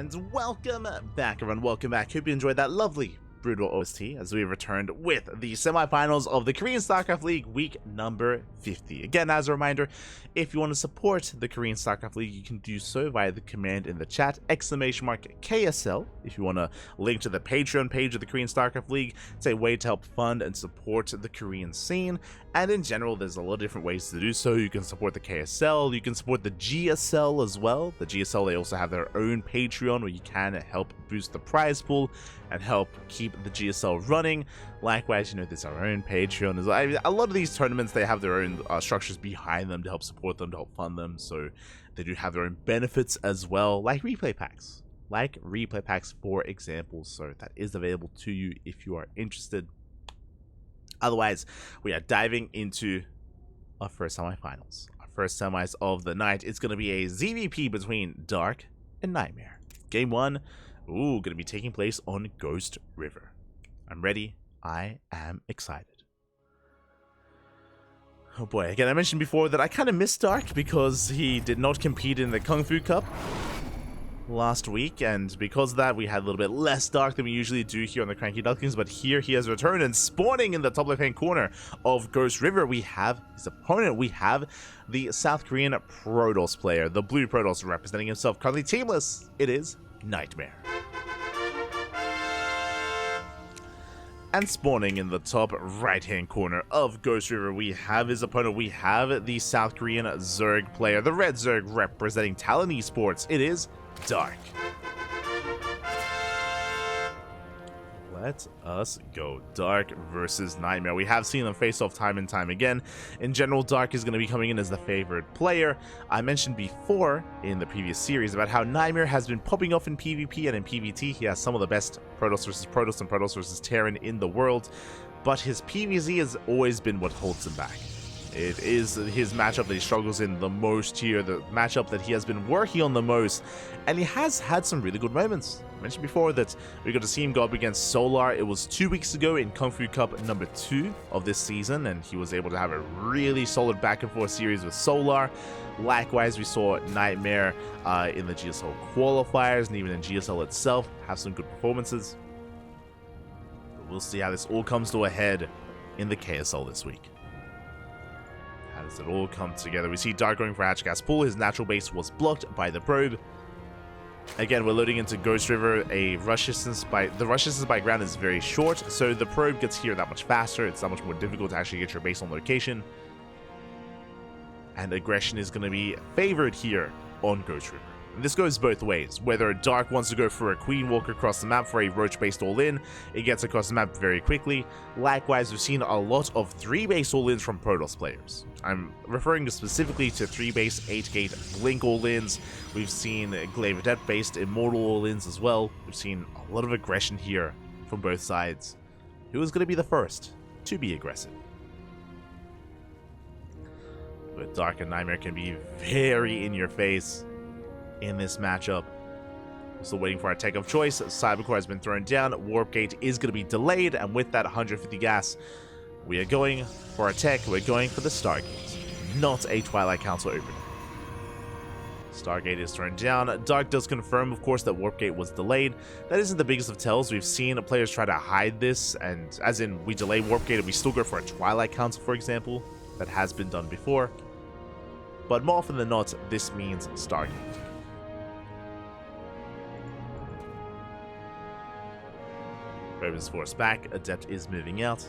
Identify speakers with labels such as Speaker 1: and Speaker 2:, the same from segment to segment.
Speaker 1: And welcome back, everyone. Welcome back. Hope you enjoyed that lovely Brutal OST as we returned with the semifinals of the Korean StarCraft League week number 50. Again, as a reminder, if you want to support the Korean StarCraft League, you can do so via the command in the chat, !KSL. If you want to link to the Patreon page of the Korean StarCraft League, it's a way to help fund and support the Korean scene. And in general, there's a lot of different ways to do so. You can support the KSL, you can support the GSL as well. The GSL, they also have their own Patreon where you can help boost the prize pool and help keep the GSL running. Likewise, there's our own Patreon as well. I mean, a lot of these tournaments, they have their own structures behind them to help support them, to help fund them. So they do have their own benefits as well, like replay packs. For example. So that is available to you if you are interested. Otherwise, we are diving into our first semifinals. Our first semis of the night. It's going to be a ZvP between Dark and NightMare. Game 1, going to be taking place on Ghost River. I'm ready. I am excited. Oh boy, again, I mentioned before that I kind of missed Dark because he did not compete in the Kung Fu Cup last week, and because of that, we had a little bit less Dark than we usually do here on the CranKy Ducklings, but here he has returned, and spawning in the top left-hand corner of Ghost River, we have his opponent. We have the South Korean Protoss player, the blue Protoss, representing himself, currently teamless. It is NightMare. And spawning in the top right-hand corner of Ghost River, we have his opponent. We have the South Korean Zerg player, the red Zerg representing Talon Esports. It is Dark. Let us go. Dark versus NightMare. We have seen them face off time and time again. In general, Dark is going to be coming in as the favored player. I mentioned before in the previous series about how NightMare has been popping off in PvP, and in PvT he has some of the best Protoss versus Protoss and Protoss versus Terran in the world, but his PvZ has always been what holds him back. It is his matchup that he struggles in the most here, the matchup that he has been working on the most, and he has had some really good moments. I mentioned before that we got to see him go up against Solar. It was 2 weeks ago in Kung Fu Cup number 2 of this season, and he was able to have a really solid back and forth series with Solar. Likewise, we saw NightMare in the GSL qualifiers, and even in GSL itself, have some good performances. But we'll see how this all comes to a head in the KSL this week. How does it all come together? We see Dark going for Hatch Gas Pool. His natural base was blocked by the probe. Again, we're loading into Ghost River. The rush distance by ground is very short, so the probe gets here that much faster. It's that much more difficult to actually get your base on location. And aggression is going to be favored here on Ghost River. And this goes both ways. Whether Dark wants to go for a Queen Walk across the map for a Roach-based all-in, it gets across the map very quickly. Likewise, we've seen a lot of 3-base all-ins from Protoss players. I'm referring specifically to 3-base, 8-gate Blink all-ins. We've seen Glaive Adept-based Immortal all-ins as well. We've seen a lot of aggression here from both sides. Who is going to be the first to be aggressive? But Dark and NightMare can be very in your face in this matchup. Still waiting for our tech of choice. Cybercore has been thrown down. Warp Gate is going to be delayed, and with that 150 gas, we are going for our tech. We're going for the Stargate, not a Twilight Council opener. Stargate is thrown down. Dark does confirm, of course, that Warp Gate was delayed. That isn't the biggest of tells. We've seen players try to hide this, and as in we delay Warp Gate and we still go for a Twilight Council, for example. That has been done before. But more often than not, this means Stargate. Probe is forced back. Adept is moving out.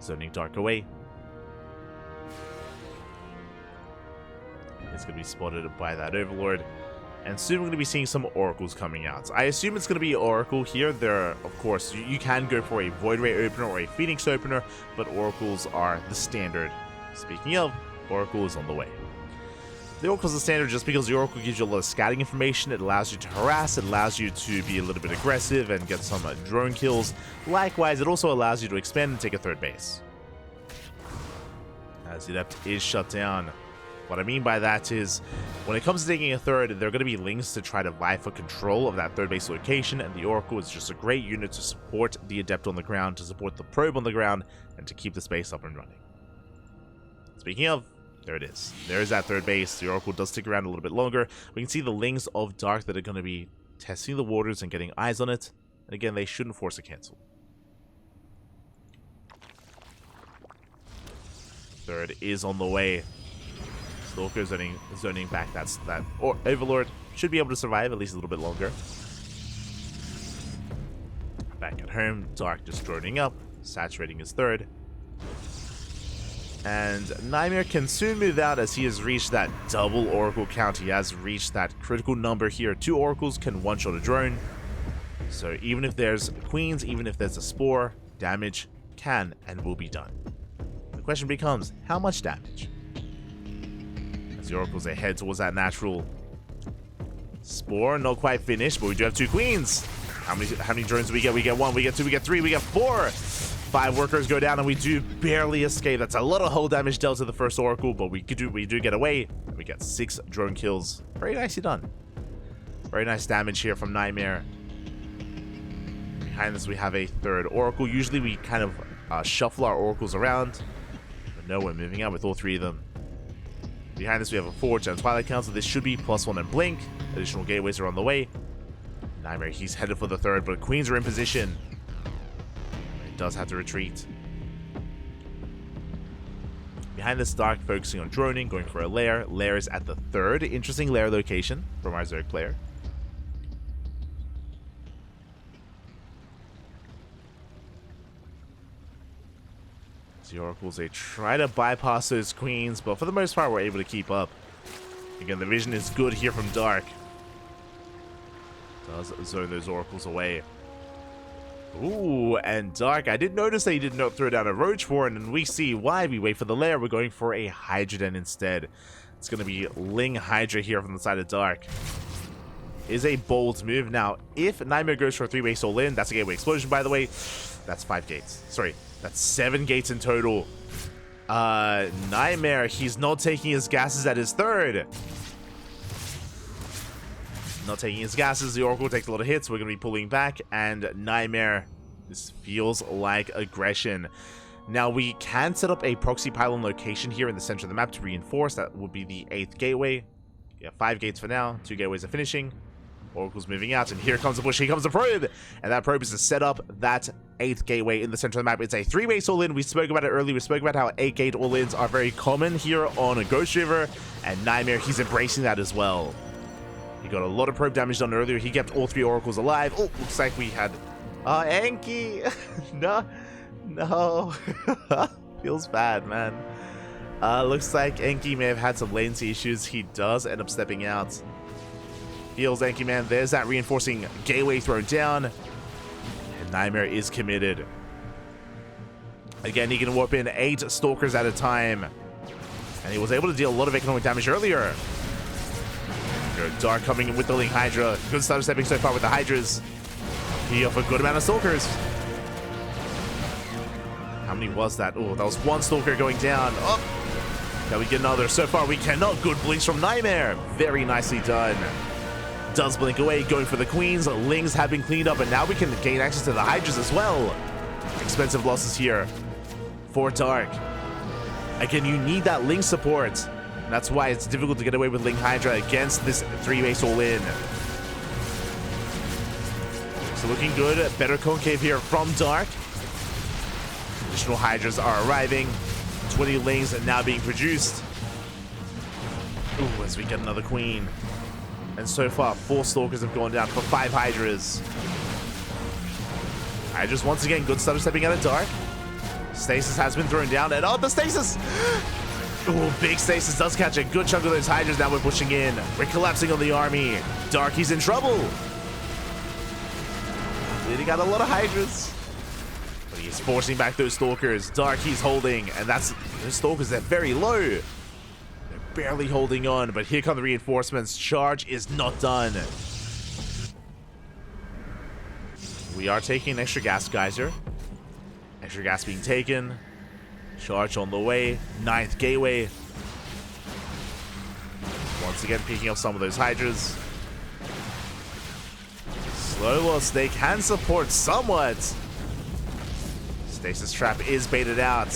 Speaker 1: Zoning Dark away. It's going to be spotted by that Overlord. And soon we're going to be seeing some Oracles coming out. I assume it's going to be Oracle here. There, of course, you can go for a Void Ray opener or a Phoenix opener, but Oracles are the standard. Speaking of, Oracle is on the way. The Oracle is the standard just because the Oracle gives you a lot of scouting information. It allows you to harass, it allows you to be a little bit aggressive and get some drone kills. Likewise, it also allows you to expand and take a third base. As the Adept is shut down. What I mean by that is, when it comes to taking a third, there are going to be links to try to vie for control of that third base location, and the Oracle is just a great unit to support the Adept on the ground, to support the probe on the ground, and to keep the space up and running. Speaking of, There it is. There's that third base. The Oracle does stick around a little bit longer. We can see the Lings of Dark that are going to be testing the waters and getting eyes on it. And again, they shouldn't force a cancel. Third is on the way. Stalker zoning back. That's that. Or Overlord should be able to survive at least a little bit longer. Back at home, Dark just droning up, saturating his third. And NightMare can soon move out as he has reached that double Oracle count. He has reached that critical number here. 2 Oracles can one-shot a drone. So even if there's Queens, even if there's a Spore, damage can and will be done. The question becomes, how much damage? As the Oracles head towards that natural Spore, not quite finished, but we do have 2 Queens. How many drones do we get? We get 1, we get 2, we get 3, we get 4. 5 workers go down, and we do barely escape. That's a lot of hull damage dealt to the first Oracle, but we do get away. We get 6 drone kills. Very nicely done. Very nice damage here from NightMare. Behind this, we have a third Oracle. Usually, we kind of shuffle our Oracles around, but no, we're moving out with all 3 of them. Behind this, we have a Forge and Twilight Council. This should be +1 and Blink. Additional gateways are on the way. NightMare, he's headed for the third, but Queens are in position. He does have to retreat. Behind this, Dark focusing on droning, going for a lair. Lair is at the third. Interesting lair location from our Zerg player. The Oracles, they try to bypass those Queens, but for the most part, we're able to keep up. Again, the vision is good here from Dark. Does zone those Oracles away. Ooh, and Dark, I did notice that he did not throw down a Roach for it, and we see why. We wait for the lair. We're going for a Hydra Den instead. It's going to be Ling Hydra here from the side of Dark. Is a bold move. Now, if NightMare goes for a 3-base all-in, that's a gateway explosion, by the way. That's 5 gates. Sorry, that's 7 gates in total. NightMare, he's not taking his gases at his third. Not taking his gases. The Oracle takes a lot of hits. We're going to be pulling back, and NightMare, this feels like aggression. Now, we can set up a proxy pylon location here in the center of the map to reinforce. That would be the 8th gateway. Yeah, 5 gates for now. 2 gateways are finishing. Oracle's moving out, and here comes the bush. Here comes the probe, and that probe is to set up that 8th gateway in the center of the map. It's a 3-base all-in. We spoke about it earlier. We spoke about how 8-gate all-ins are very common here on a Ghost River, and NightMare, he's embracing that as well. He got a lot of probe damage done earlier. He kept all 3 Oracles alive. Oh, looks like we had Enki. no. Feels bad, man. Looks like Enki may have had some latency issues. He does end up stepping out. Feels Enki, man. There's that reinforcing gateway thrown down. And NightMare is committed. Again, he can warp in 8 Stalkers at a time. And he was able to deal a lot of economic damage earlier. Dark coming in with the Ling Hydra. Good stuff stepping so far with the Hydras. He off a good amount of Stalkers. How many was that? Oh, that was 1 Stalker going down. Oh, now we get another. So far, we cannot. Good blinks from NightMare. Very nicely done. Does blink away, going for the Queens. Lings have been cleaned up, and now we can gain access to the Hydras as well. Expensive losses here for Dark. Again, you need that Ling support. That's why it's difficult to get away with Ling Hydra against this 3-base all-in. So looking good. Better concave here from Dark. Additional Hydras are arriving. 20 Lings are now being produced. Ooh, as we get another Queen. And so far, 4 Stalkers have gone down for 5 Hydras. Hydras once again, good stuff stepping out of Dark. Stasis has been thrown down, and oh, the Stasis! Oh, big Stasis does catch a good chunk of those Hydras. Now we're pushing in. We're collapsing on the army. Dark, he's in trouble. Really got a lot of Hydras. But he's forcing back those Stalkers. Dark, he's holding. And that's those Stalkers, they're very low. They're barely holding on. But here come the reinforcements. Charge is not done. We are taking an extra gas geyser. Extra gas being taken. Charge on the way. 9th gateway. Once again, picking up some of those Hydras. Slow loss, they can support somewhat. Stasis trap is baited out.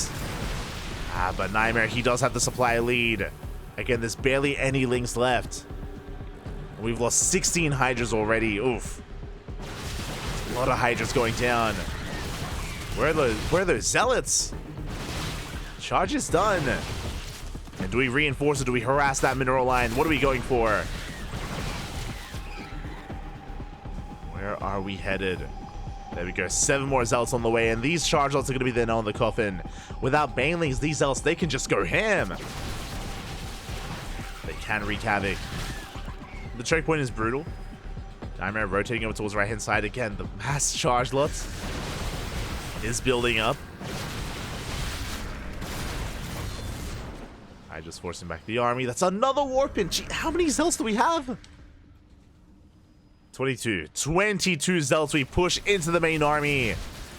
Speaker 1: But NightMare, he does have the supply lead. Again, there's barely any links left. We've lost 16 Hydras already. Oof. A lot of Hydras going down. Where are those Zealots? Charge is done. And do we reinforce or do we harass that mineral line? What are we going for? Where are we headed? There we go. 7 more Zealots on the way, and these charge lots are going to be the nail in the coffin. Without Banelings, these Zealots, they can just go ham. They can wreak havoc. The choke point is brutal. NightMare rotating over towards the right-hand side again. The mass charge lot is building up. I just forcing back the army. That's another warpin. Gee, how many Zealots do we have? 22 Zealots we push into the main army.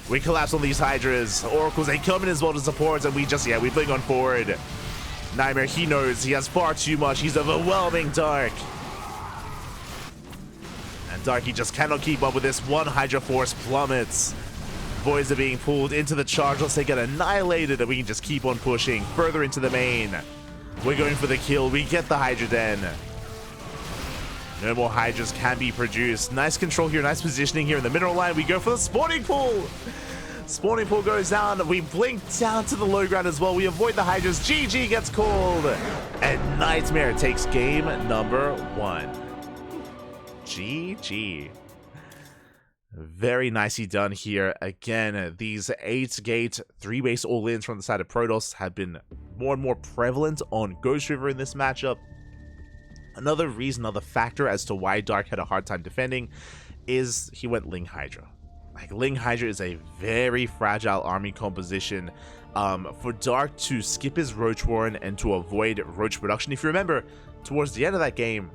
Speaker 1: We collapse on these Hydras. Oracles, they come in as well to support, and we bring on forward. NightMare, he knows he has far too much. He's overwhelming Dark. And Dark, he just cannot keep up with this. One Hydra force plummets. Voids are being pulled into the charge. Let's they get annihilated, and we can just keep on pushing further into the main. We're going for the kill. We get the Hydra Den. No more Hydras can be produced. Nice control here, nice positioning here in the mineral line. We go for the spawning pool. Spawning pool goes down. We blink down to the low ground as well. We avoid the Hydras. GG gets called. And NightMare takes game number 1. GG. Very nicely done here. Again, these 8-gate 3-base all-ins from the side of Protoss have been more and more prevalent on Ghost River in this matchup. Another reason, another factor as to why Dark had a hard time defending is he went Ling Hydra. Like, Ling Hydra is a very fragile army composition. For Dark to skip his Roach Warren and to avoid Roach production, if you remember, towards the end of that game,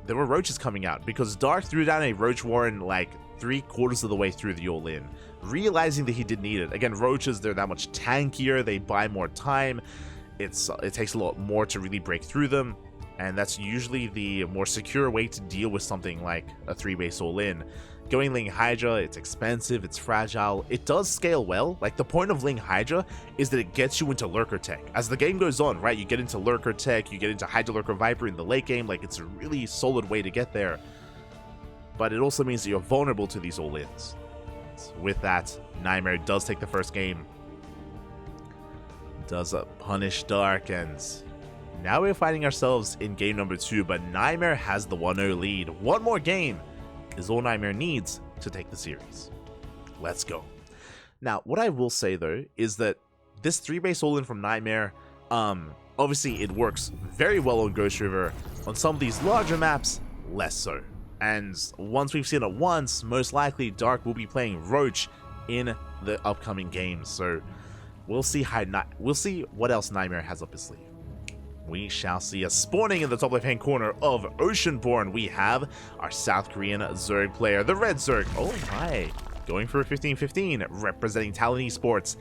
Speaker 1: there were Roaches coming out because Dark threw down a Roach Warren like 3/4 of the way through the all-in, realizing that he didn't need it. Again, Roaches, they're that much tankier, they buy more time, it takes a lot more to really break through them. And that's usually the more secure way to deal with something like a 3-base all-in. Going Ling Hydra, it's expensive, it's fragile, it does scale well. Like, the point of Ling Hydra is that it gets you into Lurker Tech. As the game goes on, right, you get into Lurker Tech, you get into Hydra Lurker Viper in the late game, like, it's a really solid way to get there. But it also means that you're vulnerable to these all-ins. With that, NightMare does take the first game. Does punish Dark, and now we're finding ourselves in game number 2, but NightMare has the 1-0 lead. One more game is all NightMare needs to take the series. Let's go. Now, what I will say, though, is that this 3-base all-in from NightMare, obviously it works very well on Ghost River. On some of these larger maps, less so. And once we've seen it once, most likely Dark will be playing Roach in the upcoming games. So we'll see what else NightMare has up his sleeve. We shall see. Us spawning in the top left-hand corner of Oceanborn, we have our South Korean Zerg player, the Red Zerg. Oh my, going for a 15-15, representing Talon Esports.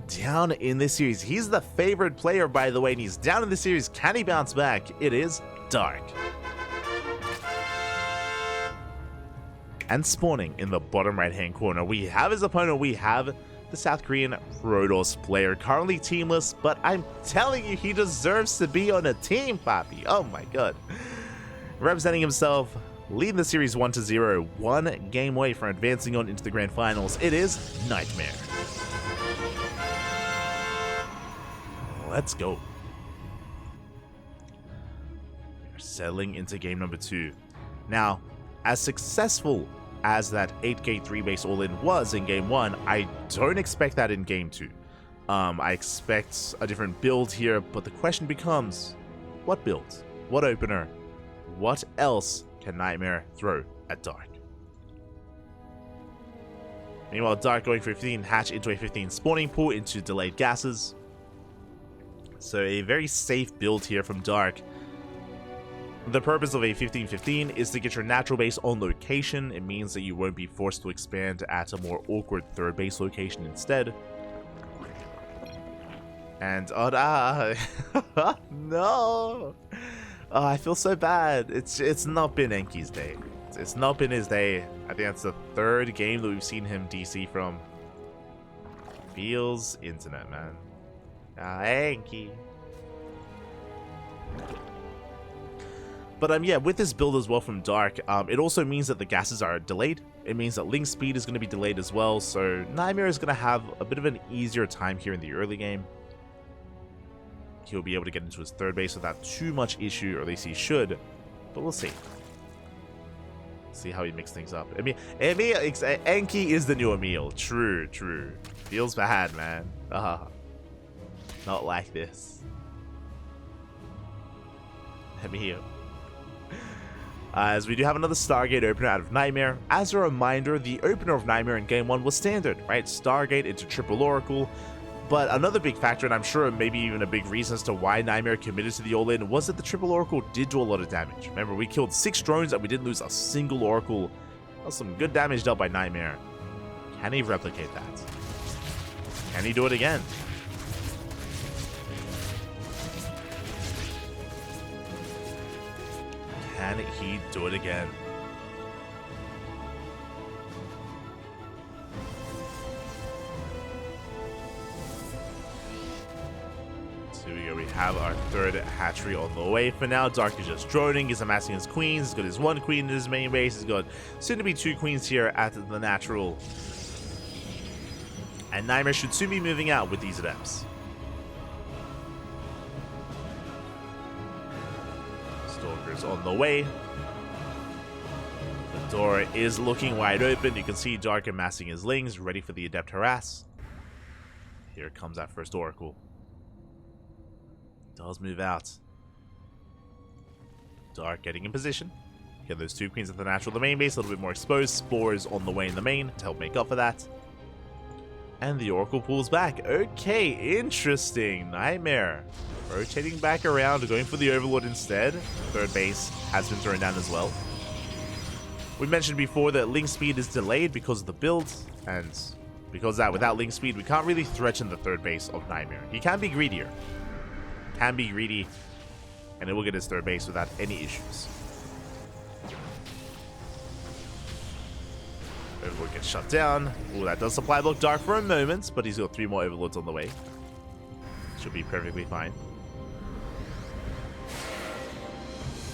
Speaker 1: Down in this series, he's the favorite player, by the way, and he's down in the series. Can he bounce back? It is Dark. And spawning in the bottom right-hand corner, we have his opponent. We have the South Korean Protoss player, currently teamless, but I'm telling you, he deserves to be on a team, Papi. Oh my god. Representing himself, leading the series 1-0, 1 game away from advancing on into the grand finals. It is NightMare. Let's go. We're settling into game number 2. Now, as successful as that 8-gate 3-base all-in was in game 1, I don't expect that in game 2. I expect a different build here, but the question becomes, what build? What opener? What else can NightMare throw at Dark? Meanwhile, Dark going for a 15 hatch into a 15 spawning pool into delayed gases. So a very safe build here from Dark. The purpose of a 15-15 is to get your natural base on location. It means that you won't be forced to expand at a more awkward third base location instead. And no, I feel so bad. It's not been Enki's day. It's not been his day. I think that's the 3rd game that we've seen him DC from. Feels internet, man. CranKy. But yeah, with this build as well from Dark, it also means that the gases are delayed. It means that Link speed is going to be delayed as well, so NightMare is going to have a bit of an easier time here in the early game. He'll be able to get into his third base without too much issue, or at least he should, but we'll see. See how he mixes things up. Enki is the new Emil. True. Feels bad, man. Not like this. Emil. As we do have another Stargate opener out of NightMare. As a reminder, the opener of NightMare in Game 1 was standard, right? Stargate into Triple Oracle. But another big factor, and I'm sure maybe even a big reason as to why NightMare committed to the all-in, was that the Triple Oracle did do a lot of damage. Remember, we killed 6 drones and we didn't lose a single Oracle. That was some good damage dealt by NightMare. Can he replicate that? Can he do it again? Can he do it again? So here we go. We have our third hatchery on the way for now. Dark is just droning. He's amassing his queens. He's got his 1 queen in his main base. He's got soon to be 2 queens here at the natural. And NightMare should soon be moving out with these adepts. Stalker's on the way. The door is looking wide open. You can see Dark amassing his lings, ready for the adept harass. Here comes that first Oracle. Does move out. Dark getting in position. Get those 2 queens at the natural. The main base a little bit more exposed. Spores on the way in the main to help make up for that. And the Oracle pulls back. Okay, interesting. NightMare rotating back around, going for the Overlord instead. Third base has been thrown down as well. We mentioned before that Link speed is delayed because of the build, and because of that, without Link speed, we can't really threaten the third base of NightMare. He can be greedier. Can be greedy, and it will get his third base without any issues. Overlord gets shut down. Ooh, that does supply block Dark for a moment, but he's got 3 more Overlords on the way. Should be perfectly fine.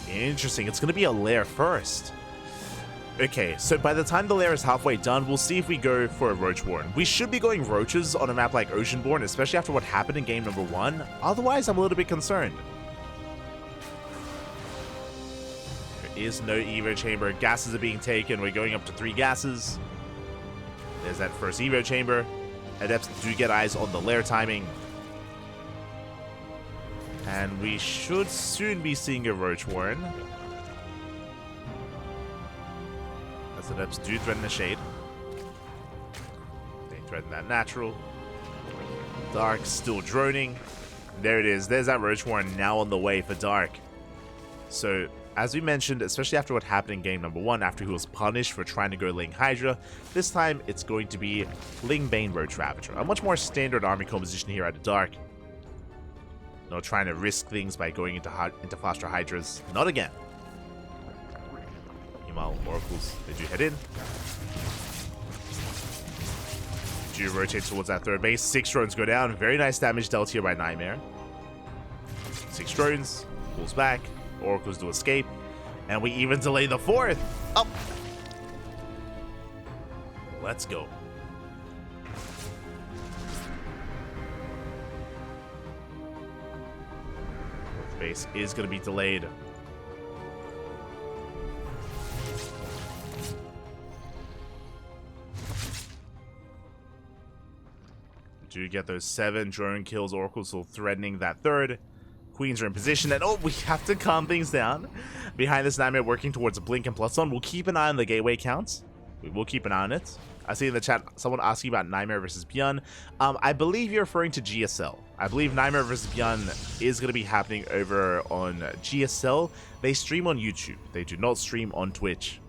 Speaker 1: Interesting. It's going to be a lair first. Okay, so by the time the lair is halfway done, we'll see if we go for a Roach Warren. We should be going Roaches on a map like Oceanborn, especially after what happened in game number 1. Otherwise, I'm a little bit concerned. There is no Evo Chamber. Gases are being taken. We're going up to 3 gases. There's that first Evo Chamber. Adepts do get eyes on the lair timing. And we should soon be seeing a Roach Warren. As Adepts do threaten the Shade. They threaten that natural. Dark still droning. There it is. There's that Roach Warren now on the way for Dark. So, as we mentioned, especially after what happened in game number 1, after he was punished for trying to go Ling Hydra, this time it's going to be Ling Bane Roach Ravager. A much more standard army composition here at Dark. Not trying to risk things by going into faster Hydras. Not again. Meanwhile, Oracles, they do head in. Do rotate towards that third base. 6 drones go down. Very nice damage dealt here by NightMare. 6 drones. Pulls back. Oracles do escape. And we even delay the 4th. Up. Let's go. Base is going to be delayed. Do get those 7 drone kills. Oracle still threatening that third. Queens are in position, and oh, we have to calm things down. Behind this NightMare working towards a blink and +1. We'll keep an eye on the gateway counts. We will keep an eye on it. I see in the chat someone asking about NightMare versus Beyond. I believe you're referring to GSL. I believe NightMare versus Beyond is going to be happening over on GSL. They stream on YouTube. They do not stream on Twitch.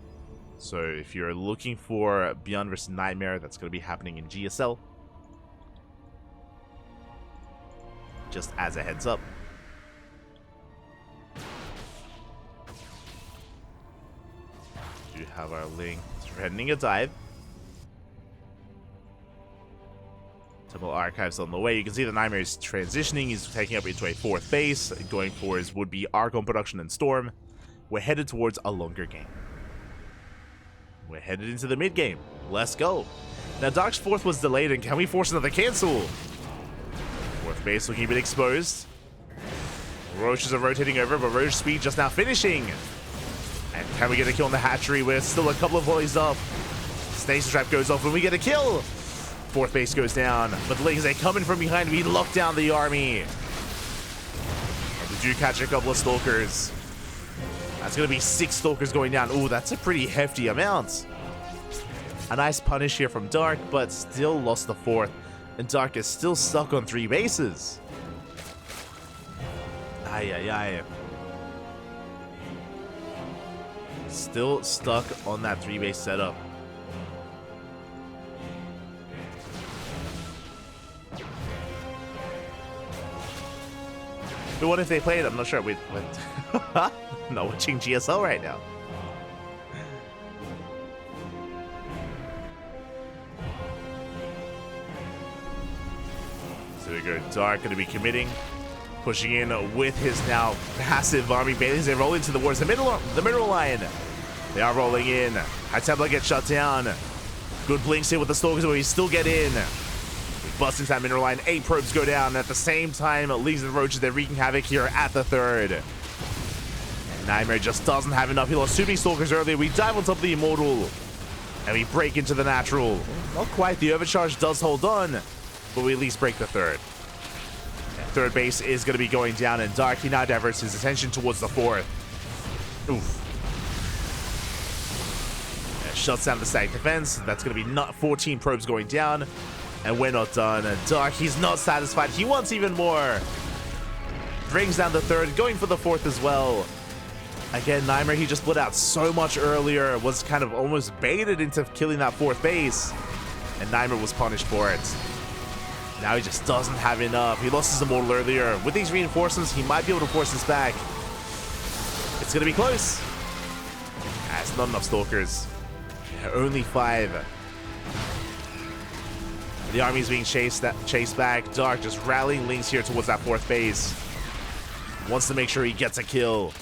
Speaker 1: So if you're looking for Beyond versus NightMare, that's going to be happening in GSL. Just as a heads up. Do have our Ling threatening a dive. Temple Archives on the way. You can see the NightMare is transitioning. He's taking up into a 4th base, going for his would-be Archon production and Storm. We're headed towards a longer game. We're headed into the mid-game. Let's go. Now, Dark's 4th was delayed, and can we force another cancel? 4th base looking a bit exposed. Roaches are rotating over, but Roach Speed just now finishing. And can we get a kill on the hatchery? We're still a couple of volleys up. Stasis Trap goes off, and we get a kill. 4th base goes down, but the Leagues, they come in from behind. We lock down the army. And we do catch a couple of Stalkers. That's going to be 6 Stalkers going down. Ooh, that's a pretty hefty amount. A nice punish here from Dark, but still lost the 4th. And Dark is still stuck on 3 bases. Ay, ay, ay. Still stuck on that 3-base setup. But what if they played? I'm not sure. Wait, what? No, watching GSL right now. So we go. Dark going to be committing, pushing in with his now massive army bases. They roll into the wars. The middle line. They are rolling in. High Templar gets shut down. Good blinks here with the Stalkers, but we still get in. We bust into that mineral line. 8 probes go down. At the same time, Leagues and Roaches, they're wreaking havoc here at the 3rd. And NightMare just doesn't have enough. He lost 2 big Stalkers earlier. We dive on top of the Immortal. And we break into the Natural. Not quite. The Overcharge does hold on. But we at least break the 3rd. 3rd base is going to be going down. And Dark, he now diverts his attention towards the 4th. Oof. Shuts down the static defense. That's going to be 14 probes going down. And we're not done. And Dark, he's not satisfied. He wants even more. Brings down the 3rd, going for the 4th as well. Again, NightMare, he just split out so much earlier. Was kind of almost baited into killing that 4th base. And NightMare was punished for it. Now he just doesn't have enough. He lost his Immortal earlier. With these reinforcements, he might be able to force this back. It's going to be close. That's not enough Stalkers. Only 5. The army is being chased back. Dark just rallying Lynx here towards that 4th base. Wants to make sure he gets a kill.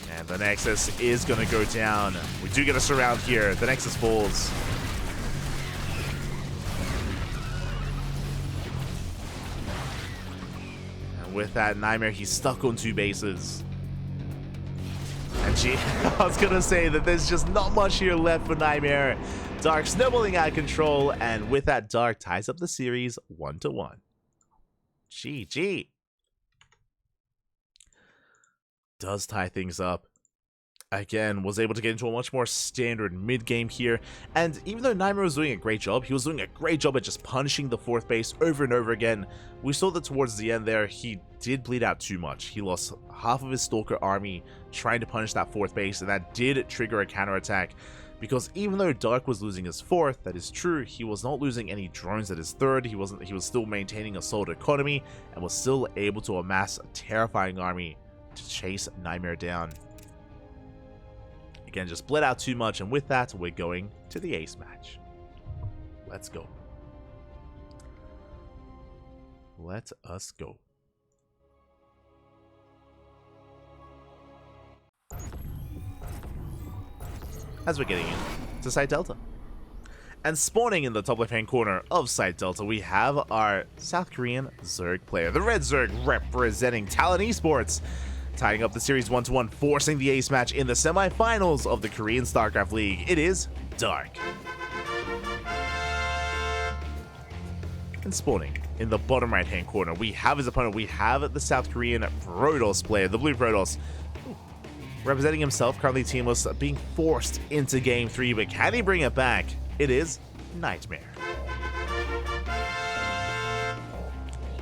Speaker 1: And the Nexus is going to go down. We do get a surround here. The Nexus falls. And with that, NightMare, he's stuck on 2 bases. And I was gonna say that there's just not much here left for NightMare. Dark snowballing out of control, and with that, Dark ties up the series 1-1. GG. Does tie things up. Again, was able to get into a much more standard mid-game here. And even though NightMare was doing a great job, he was doing a great job at just punishing the 4th base over and over again. We saw that towards the end there, he did bleed out too much. He lost half of his Stalker army trying to punish that 4th base, and that did trigger a counterattack. Because even though Dark was losing his 4th, that is true, he was not losing any drones at his 3rd. He was still maintaining a solid economy, and was still able to amass a terrifying army to chase NightMare down. Again, just bled out too much, and with that, we're going to the ace match. Let's go. Let us go. As we're getting into Site Delta. And spawning in the top left-hand corner of Site Delta, we have our South Korean Zerg player. The Red Zerg representing Talon Esports, tying up the series 1-1, forcing the ace match in the semifinals of the Korean StarCraft League. It is Dark. And spawning in the bottom right-hand corner, we have his opponent. We have the South Korean Protoss player, the Blue Protoss, representing himself, currently teamless, being forced into Game 3, but can he bring it back? It is NightMare.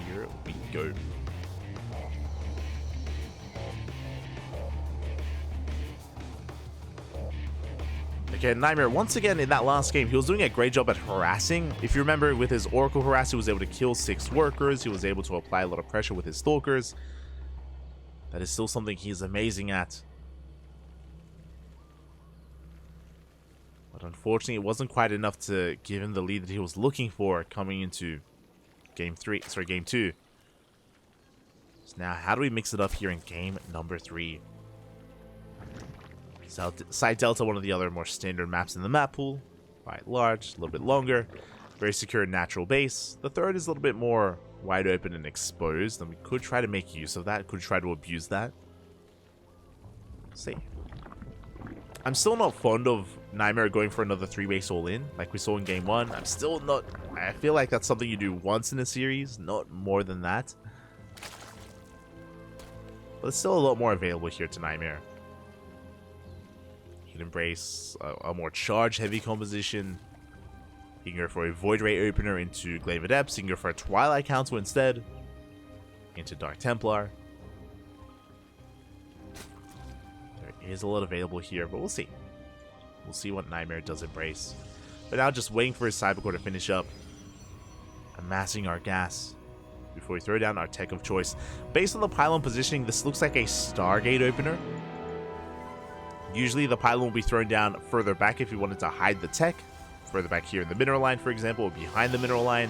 Speaker 1: Here we go. Okay, NightMare, once again in that last game, he was doing a great job at harassing. If you remember, with his Oracle harass, he was able to kill 6 workers. He was able to apply a lot of pressure with his Stalkers. That is still something he's amazing at. But But unfortunately, it wasn't quite enough to give him the lead that he was looking for coming into game 2. So now, how do we mix it up here in game number 3? Side Delta, one of the other more standard maps in the map pool. Quite large, a little bit longer. Very secure natural base. The third is a little bit more wide open and exposed, and we could try to make use of that. Could try to abuse that. Let's see. I'm still not fond of NightMare going for another 3-base all-in, like we saw in game 1. I'm still not... I feel like that's something you do once in a series, not more than that. But there's still a lot more available here to NightMare. You can embrace a more charge-heavy composition. You can go for a Void Ray opener into Glaive Adepts. You can go for a Twilight Council instead, into Dark Templar. There is a lot available here, but we'll see. We'll see what NightMare does embrace. But now just waiting for his Cybercore to finish up. Amassing our gas before we throw down our tech of choice. Based on the pylon positioning, this looks like a Stargate opener. Usually the pylon will be thrown down further back if you wanted to hide the tech. Further back here in the mineral line, for example, or behind the mineral line.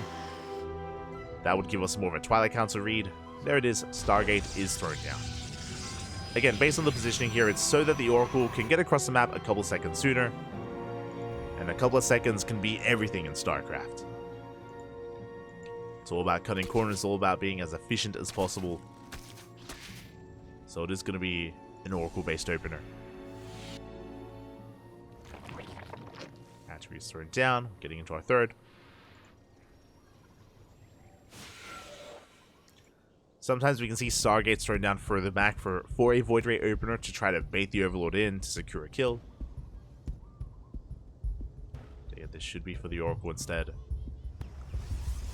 Speaker 1: That would give us more of a Twilight Council read. There it is. Stargate is thrown down. Again, based on the positioning here, it's so that the Oracle can get across the map a couple seconds sooner. And a couple of seconds can be everything in StarCraft. It's all about cutting corners, it's all about being as efficient as possible. So it is going to be an Oracle-based opener. Attributes thrown down, getting into our third. Sometimes we can see Stargates thrown down further back for a Void Ray opener to try to bait the Overlord in to secure a kill. So yeah, this should be for the Oracle instead.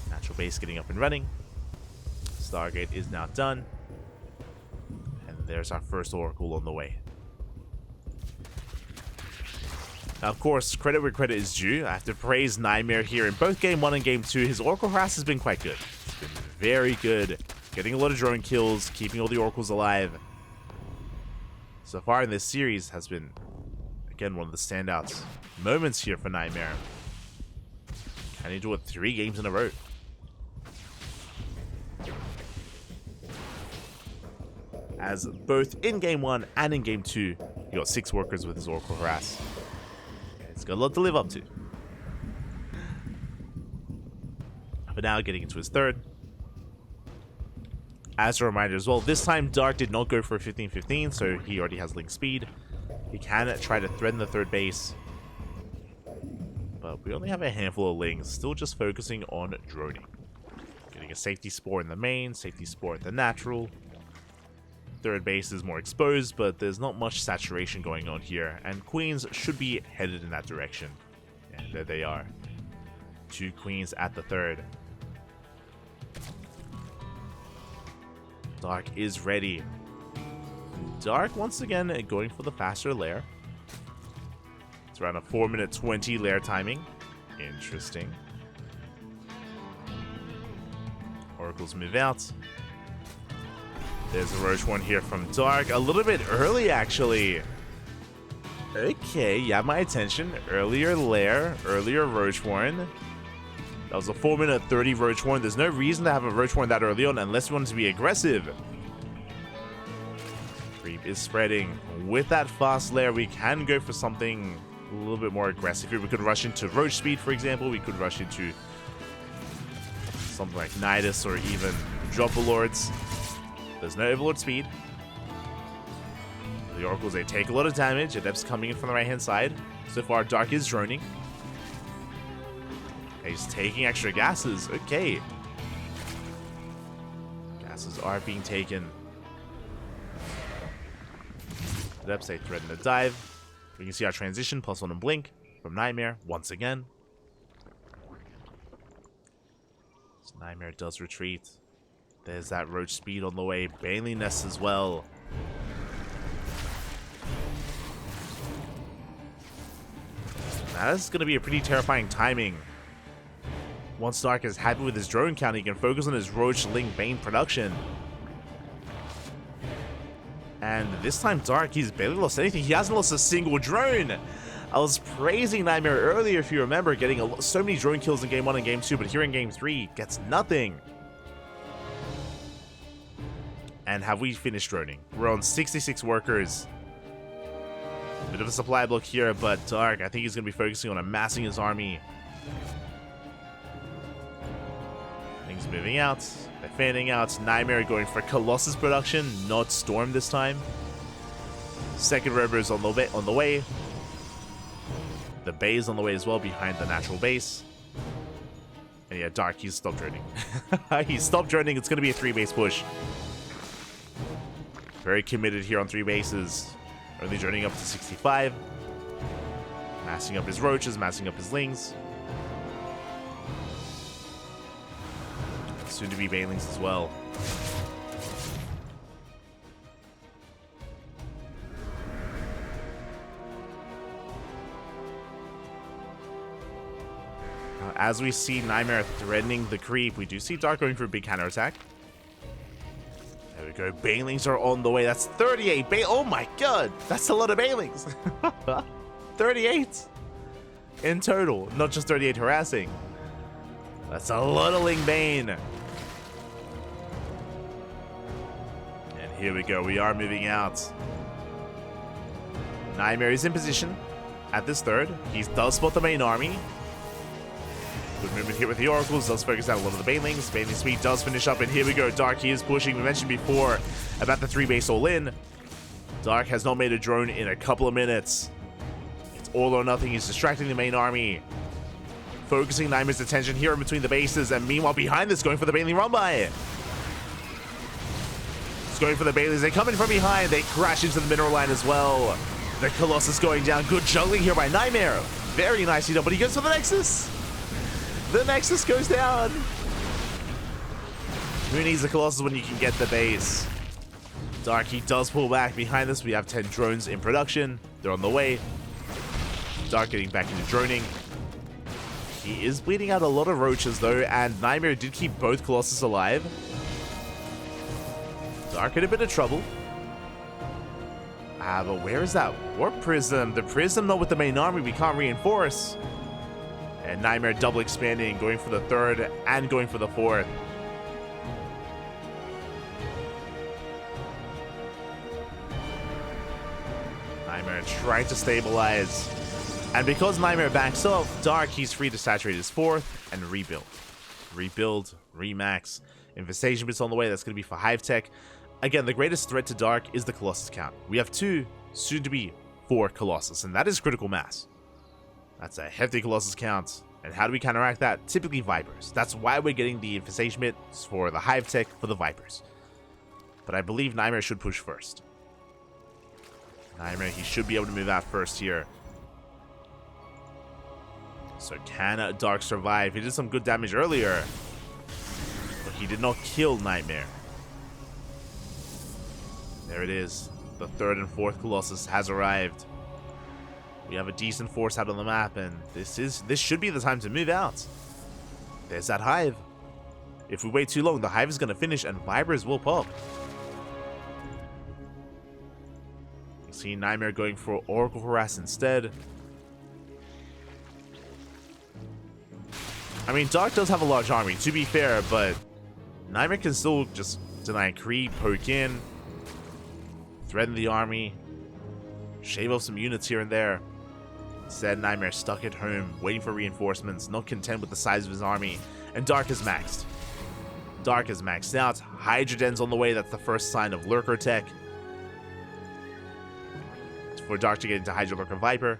Speaker 1: Natural base getting up and running. Stargate is now done. And there's our first Oracle on the way. Now, of course, credit where credit is due. I have to praise NightMare here. In both Game 1 and Game 2, his Oracle harass has been quite good. It's been very good. Getting a lot of drone kills, keeping all the Oracles alive. So far in this series has been, again, one of the standouts moments here for NightMare. Can he do it 3 games in a row? As both in Game 1 and in Game 2, he got 6 workers with his Oracle harass. It's got a lot to live up to. But now getting into his third. As a reminder as well, this time Dark did not go for a 15-15, so he already has link speed. He can try to threaten the third base. But we only have a handful of links, still just focusing on droning. Getting a safety spore in the main, safety spore at the natural. Third base is more exposed, but there's not much saturation going on here, and Queens should be headed in that direction. And there they are. 2 Queens at the third. Dark is ready. Dark, once again, going for the faster lair. It's around a 4-minute 20 lair timing. Interesting. Oracles move out. There's a Roach one here from Dark. A little bit early, actually. Okay, you have my attention. Earlier lair, earlier Roach Warren. That was a 4-minute 30 Roach Warren. There's no reason to have a Roach Warren that early on unless you want to be aggressive. Creep is spreading. With that fast lair, we can go for something a little bit more aggressive here. We could rush into Roach Speed, for example. We could rush into something like Nidus or even Dropper Lords. There's no Overlord speed. The Oracles, they take a lot of damage. Adepts coming in from the right-hand side. So far, Dark is droning. He's taking extra gases. Okay. Gases are being taken. Adepts, they threaten to dive. We can see our transition, +1 and blink from NightMare once again. So NightMare does retreat. There's that Roach speed on the way. Baneling Nest as well. Now, this is going to be a pretty terrifying timing. Once Dark is happy with his drone count, he can focus on his Roach Link Bane production. And this time Dark, he's barely lost anything. He hasn't lost a single drone. I was praising NightMare earlier, if you remember, getting so many drone kills in Game 1 and Game 2, but here in Game 3, gets nothing. And have we finished droning? We're on 66 workers. Bit of a supply block here, but Dark, I think he's going to be focusing on amassing his army. Things moving out. They're fanning out. NightMare going for Colossus production, not Storm this time. Second rover is on the way. The bay is on the way as well, behind the natural base. And yeah, Dark, he's stopped droning. He's stopped droning. It's going to be a 3-base push. Very committed here on 3 bases. Only droning up to 65. Massing up his roaches, massing up his lings. Soon to be banelings as well. Now, as we see NightMare threatening the creep, we do see Dark going for a big counterattack. There we go. Banelings are on the way. That's 38. Oh my god. That's a lot of banelings. 38 in total. Not just 38 harassing. That's a lot of Ling Bane. And here we go. We are moving out. NightMare is in position at this third. He does spot the main army. Good movement here with the Oracles, does focus out a lot of the Banelings. Baneling speed does finish up, and here we go. Dark, he is pushing. We mentioned before about the 3-base all-in. Dark has not made a drone in a couple of minutes. It's all or nothing. He's distracting the main army. Focusing NightMare's attention here in between the bases, and meanwhile behind this, going for the Baneling run-by. It's going for the Banelings. They come in from behind. They crash into the mineral line as well. The Colossus going down. Good juggling here by NightMare. Very nicely done, but he goes for the Nexus. The Nexus goes down. Who needs the Colossus when you can get the base? Dark, he does pull back. Behind this, we have 10 drones in production. They're on the way. Dark getting back into droning. He is bleeding out a lot of roaches, though, and NightMare did keep both Colossus alive. Dark in a bit of trouble. But where is that Warp Prism? The Prism not with the main army. We can't reinforce. And NightMare double expanding, going for the third and going for the fourth. NightMare trying to stabilize. And because NightMare backs off, Dark, he's free to saturate his fourth and rebuild. Rebuild, remax. Infestation bits on the way, that's going to be for Hive Tech. Again, the greatest threat to Dark is the Colossus count. We have 2, soon to be 4 Colossus, and that is critical mass. That's a hefty Colossus count. And how do we counteract that? Typically Vipers. That's why we're getting the Infestation bits for the Hive Tech for the Vipers. But I believe NightMare should push first. NightMare, he should be able to move out first here. So can Dark survive? He did some good damage earlier, but he did not kill NightMare. There it is. The 3rd and 4th Colossus has arrived. We have a decent force out on the map, and this should be the time to move out. There's that Hive. If we wait too long, the Hive is going to finish, and Vipers will pop. You see NightMare going for Oracle Harass instead. I mean, Dark does have a large army, to be fair, but NightMare can still just deny creep, poke in, threaten the army, shave off some units here and there. Instead, NightMare stuck at home, waiting for reinforcements, not content with the size of his army, and Dark is maxed. Dark is maxed out. Hydra Den's on the way, that's the first sign of Lurker Tech. For Dark to get into Hydra Lurker Viper.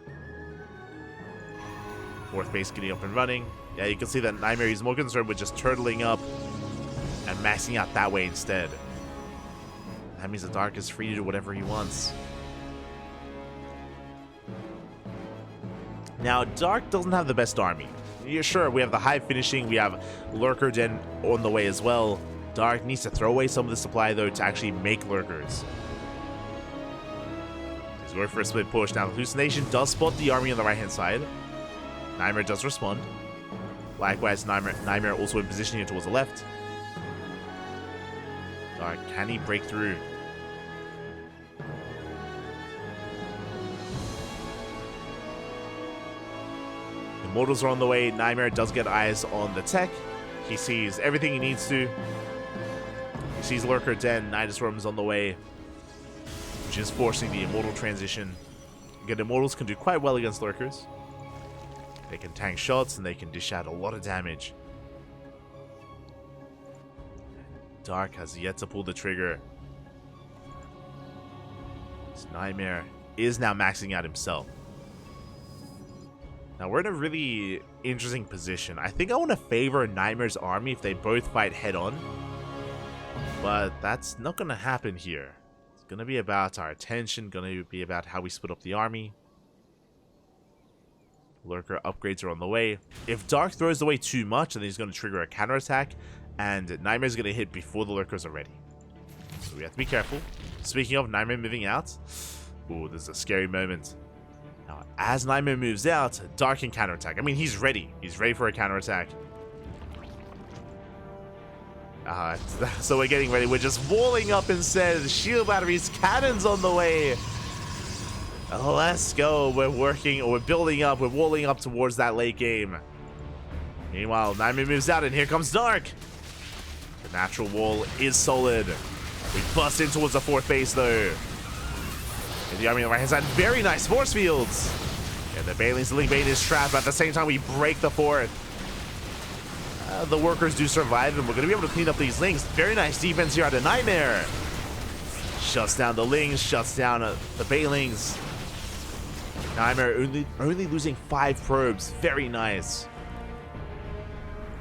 Speaker 1: 4th base getting up and running. Yeah, you can see that NightMare is more concerned with just turtling up and maxing out that way instead. That means the Dark is free to do whatever he wants. Now, Dark doesn't have the best army. Yeah, sure, we have the Hive finishing, we have Lurker Den on the way as well. Dark needs to throw away some of the supply, though, to actually make Lurkers. He's going for a split push. Now, Hallucination does spot the army on the right-hand side. NightMare does respond. Likewise, NightMare also in position here towards the left. Dark, can he break through? Immortals are on the way. NightMare does get eyes on the tech. He sees everything he needs to. He sees Lurker Den. Nidus Worm is on the way, which is forcing the Immortal transition. Again, Immortals can do quite well against Lurkers. They can tank shots and they can dish out a lot of damage. Dark has yet to pull the trigger. This NightMare is now maxing out himself. Now we're in a really interesting position. I think I want to favor NightMare's army if they both fight head on. But that's not going to happen here. It's going to be about our attention, going to be about how we split up the army. Lurker upgrades are on the way. If Dark throws away too much, then he's going to trigger a counterattack, and NightMare's going to hit before the Lurkers are ready. So we have to be careful. Speaking of NightMare moving out, ooh, this is a scary moment. Now, as NightMare moves out, Dark can counterattack. I mean, he's ready. He's ready for a counterattack. So we're getting ready. We're just walling up instead. Shield batteries, cannons on the way. Let's go. We're working, or we're building up. We're walling up towards that late game. Meanwhile, NightMare moves out, and here comes Dark. The natural wall is solid. We bust in towards the fourth base, though. And the army on the right-hand side, very nice force fields. And the Banelings, the Link Bane is trapped, but at the same time, we break the fourth. The workers do survive, and we're going to be able to clean up these Lings. Very nice defense here out of NightMare. Shuts down the Lings, shuts down the Banelings. NightMare only losing 5 probes. Very nice.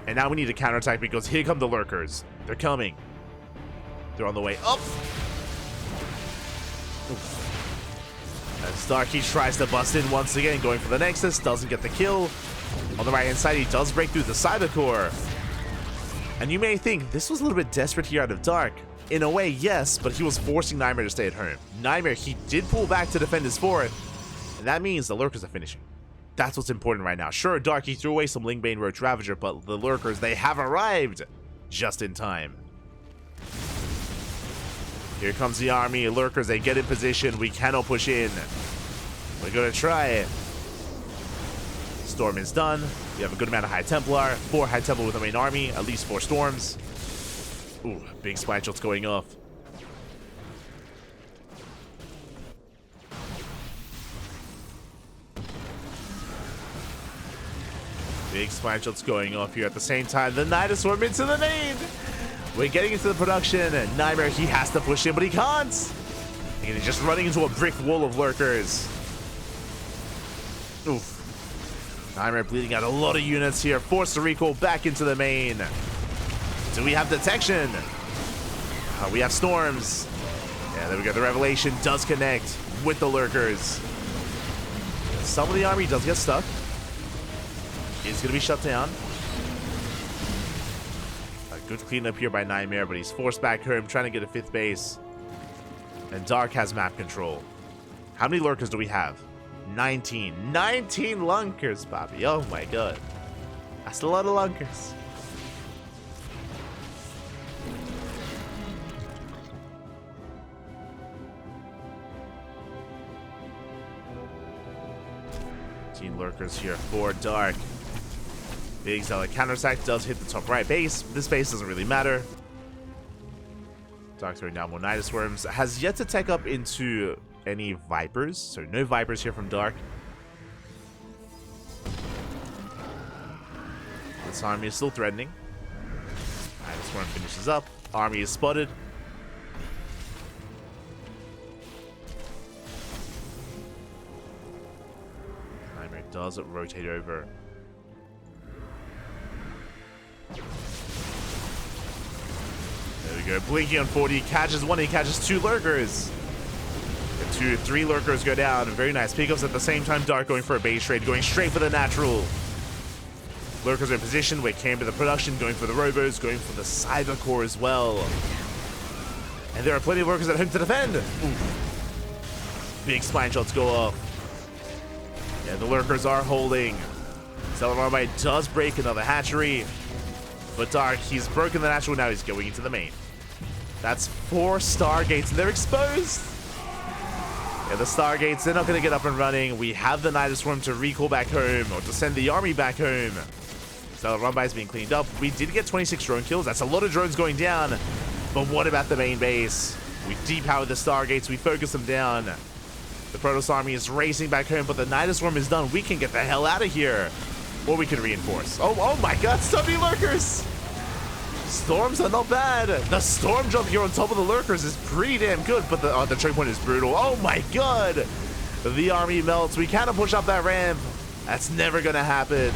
Speaker 1: And now we need to counterattack because here come the Lurkers. They're coming. They're on the way up. As Starkey tries to bust in once again, going for the Nexus, doesn't get the kill. On the right-hand side, he does break through the Cyber Core. And you may think this was a little bit desperate here out of Dark. In a way, yes, but he was forcing NightMare to stay at home. NightMare, he did pull back to defend his fourth, and that means the Lurkers are finishing. That's what's important right now. Sure, Dark, he threw away some Lingbane Roach Ravager, but the Lurkers, they have arrived just in time. Here comes the army. Lurkers, they get in position. We cannot push in. We're going to try. Storm is done. We have a good amount of High Templar. 4 High Templar with the main army. At least 4 Storms. Ooh, big spine shots going off. Big spine shots going off here at the same time. The Nidus Worm into the main. We're getting into the production. NightMare, he has to push in, but he can't. And he's just running into a brick wall of Lurkers. Oof. NightMare bleeding out a lot of units here. Forced to recall back into the main. Do we have detection? We have Storms. Yeah, there we go. The Revelation does connect with the Lurkers. Some of the army does get stuck. It's going to be shut down. A good cleanup here by NightMare, but he's forced back home, trying to get a 5th base. And Dark has map control. How many Lurkers do we have? 19. 19 Lunkers, Bobby. Oh my god. That's a lot of Lunkers. Lurkers here for Dark. Big Zealot counterattack does hit the top right base. This base doesn't really matter. Dark throwing down more Nidus Worms. Has yet to tech up into any Vipers, so no Vipers here from Dark. This army is still threatening. Nidus Worm finishes up. Army is spotted. NightMare does rotate over. There we go. Blinking on 40. Catches one. He catches 2 Lurkers. And 3 Lurkers go down. Very nice pickups at the same time. Dark going for a base trade. Going straight for the natural. Lurkers are in position. We came to the production. Going for the Robos. Going for the Cyber Core as well. And there are plenty of Lurkers at home to defend. Ooh. Big spine shots go off. Yeah, the Lurkers are holding. Celeromite does break another hatchery. But Dark, he's broken the natural, now he's going into the main. That's 4 Stargates, and they're exposed. Yeah, the Stargates, they're not going to get up and running. We have the Night Swarm to recall back home, or to send the army back home. So the run-by is being cleaned up. We did get 26 drone kills. That's a lot of drones going down. But what about the main base? We depower the Stargates. We focus them down. The Protoss army is racing back home, but the Night Swarm is done. We can get the hell out of here. Or we can reinforce. Oh my god, so many lurkers! Storms are not bad. The storm jump here on top of the lurkers is pretty damn good, but the choke point is brutal. Oh my god! The army melts. We cannot push up that ramp. That's never gonna happen.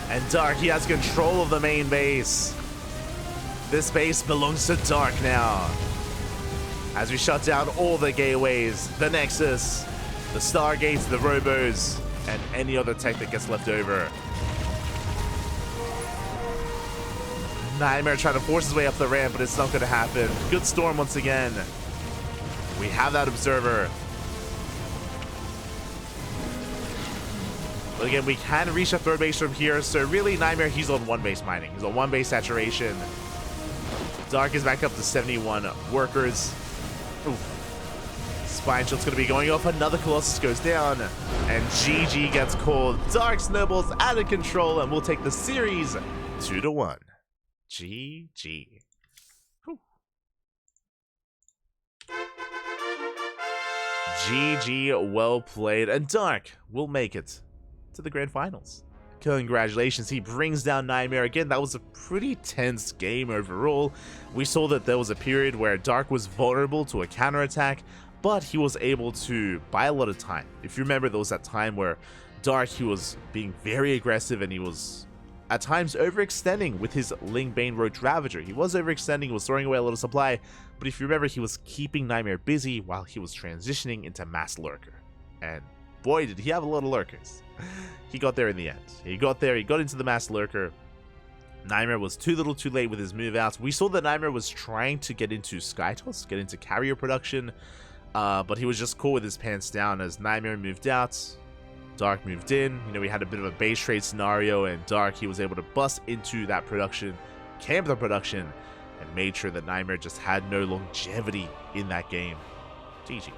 Speaker 1: And Dark, he has control of the main base. This base belongs to Dark now. As we shut down all the gateways, the Nexus, the Stargates, the Robos, and any other tech that gets left over. NightMare trying to force his way up the ramp, but it's not going to happen. Good storm once again. We have that observer. But again, we can reach a third base from here, so really NightMare, he's on one base mining. He's on one base saturation. Dark is back up to 71 workers. Oof. Spine shot's going to be going off. Another Colossus goes down. And GG gets called. Dark snowballs out of control, and we'll take the series 2-1. GG. Whew. GG, well played. And Dark will make it to the grand finals. Congratulations, he brings down NightMare. Again, that was a pretty tense game overall. We saw that there was a period where Dark was vulnerable to a counterattack, but he was able to buy a lot of time. If you remember, there was that time where Dark, he was being very aggressive and he was at times overextending with his Ling Bane Roach Ravager. He was overextending, he was throwing away a lot of supply, but if you remember, he was keeping NightMare busy while he was transitioning into Mass Lurker. And boy, did he have a lot of lurkers. He got there in the end. He got there, he got into the Mass Lurker. NightMare was too little too late with his move outs. We saw that NightMare was trying to get into Skytoss, get into carrier production, but he was just cool with his pants down as NightMare moved out. Dark moved in. You know, we had a bit of a base trade scenario, and Dark, he was able to bust into that production, camp the production, and made sure that NightMare just had no longevity in that game. GG.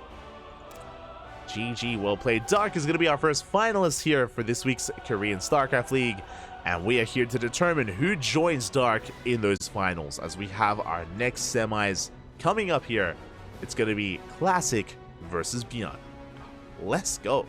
Speaker 1: GG, well played. Dark is going to be our first finalist here for this week's Korean StarCraft League, and we are here to determine who joins Dark in those finals, as we have our next semis coming up here. It's going to be Classic versus Beyond. Let's go.